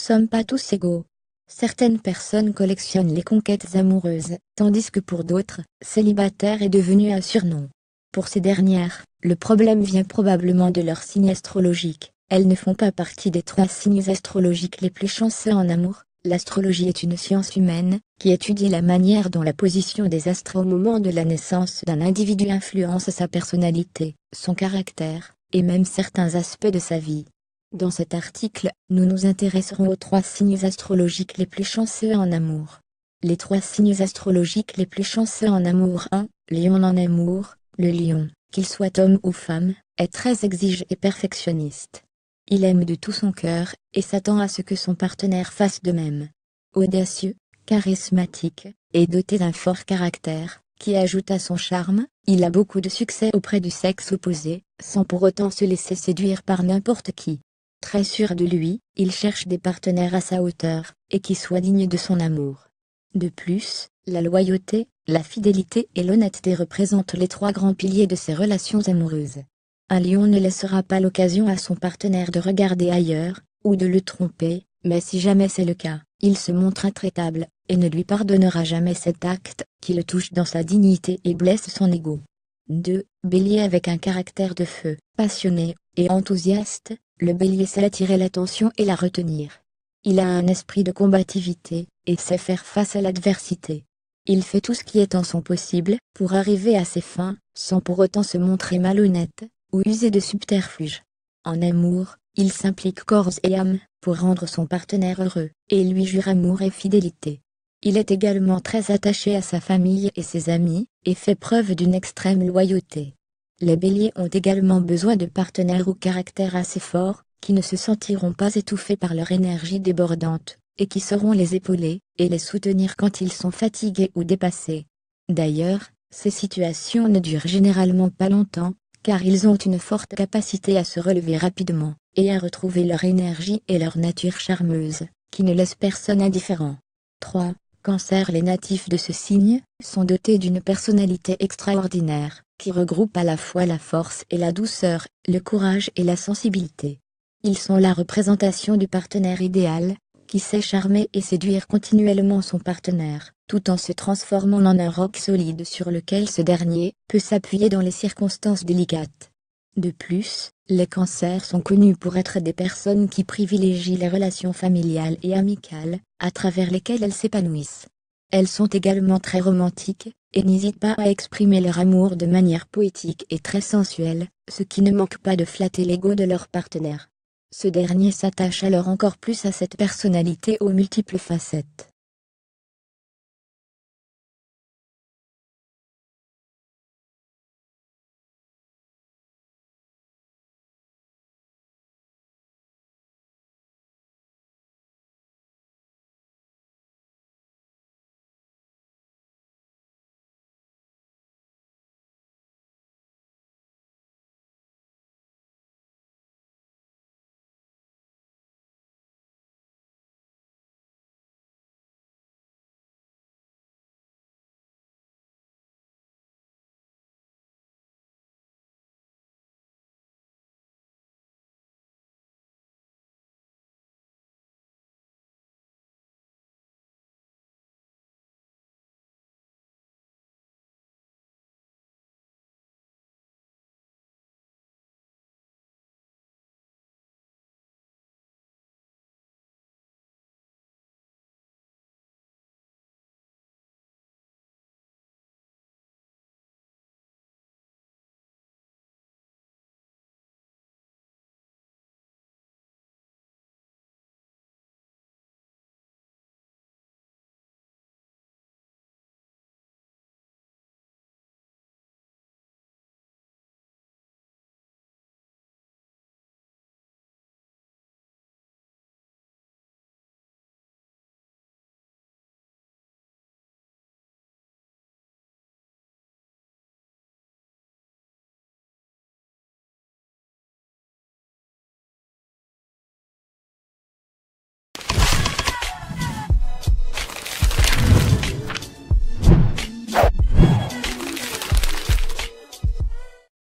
sommes pas tous égaux. Certaines personnes collectionnent les conquêtes amoureuses, tandis que pour d'autres, célibataire est devenu un surnom. Pour ces dernières, le problème vient probablement de leur signe astrologique. Elles ne font pas partie des 3 signes astrologiques les plus chanceux en amour. L'astrologie est une science humaine, qui étudie la manière dont la position des astres au moment de la naissance d'un individu influence sa personnalité, son caractère, et même certains aspects de sa vie. Dans cet article, nous nous intéresserons aux 3 signes astrologiques les plus chanceux en amour. Les 3 signes astrologiques les plus chanceux en amour. 1. Lion en amour. Le lion, qu'il soit homme ou femme, est très exigeant et perfectionniste. Il aime de tout son cœur, et s'attend à ce que son partenaire fasse de même. Audacieux, charismatique, et doté d'un fort caractère, qui ajoute à son charme, il a beaucoup de succès auprès du sexe opposé, sans pour autant se laisser séduire par n'importe qui. Très sûr de lui, il cherche des partenaires à sa hauteur, et qui soient dignes de son amour. De plus, la loyauté, la fidélité et l'honnêteté représentent les 3 grands piliers de ses relations amoureuses. Un lion ne laissera pas l'occasion à son partenaire de regarder ailleurs, ou de le tromper, mais si jamais c'est le cas, il se montre intraitable, et ne lui pardonnera jamais cet acte, qui le touche dans sa dignité et blesse son ego. 2. Bélier avec un caractère de feu, passionné, et enthousiaste, le bélier sait attirer l'attention et la retenir. Il a un esprit de combativité, et sait faire face à l'adversité. Il fait tout ce qui est en son possible, pour arriver à ses fins, sans pour autant se montrer malhonnête, ou user de subterfuges. En amour, il s'implique corps et âme, pour rendre son partenaire heureux, et lui jure amour et fidélité. Il est également très attaché à sa famille et ses amis, et fait preuve d'une extrême loyauté. Les béliers ont également besoin de partenaires au caractère assez fort, qui ne se sentiront pas étouffés par leur énergie débordante, et qui sauront les épauler, et les soutenir quand ils sont fatigués ou dépassés. D'ailleurs, ces situations ne durent généralement pas longtemps, car ils ont une forte capacité à se relever rapidement, et à retrouver leur énergie et leur nature charmeuse, qui ne laissent personne indifférent. 3. Cancer. Les natifs de ce signe sont dotés d'une personnalité extraordinaire, qui regroupe à la fois la force et la douceur, le courage et la sensibilité. Ils sont la représentation du partenaire idéal, qui sait charmer et séduire continuellement son partenaire, tout en se transformant en un roc solide sur lequel ce dernier peut s'appuyer dans les circonstances délicates. De plus, les cancers sont connus pour être des personnes qui privilégient les relations familiales et amicales, à travers lesquelles elles s'épanouissent. Elles sont également très romantiques, et n'hésitent pas à exprimer leur amour de manière poétique et très sensuelle, ce qui ne manque pas de flatter l'ego de leur partenaire. Ce dernier s'attache alors encore plus à cette personnalité aux multiples facettes.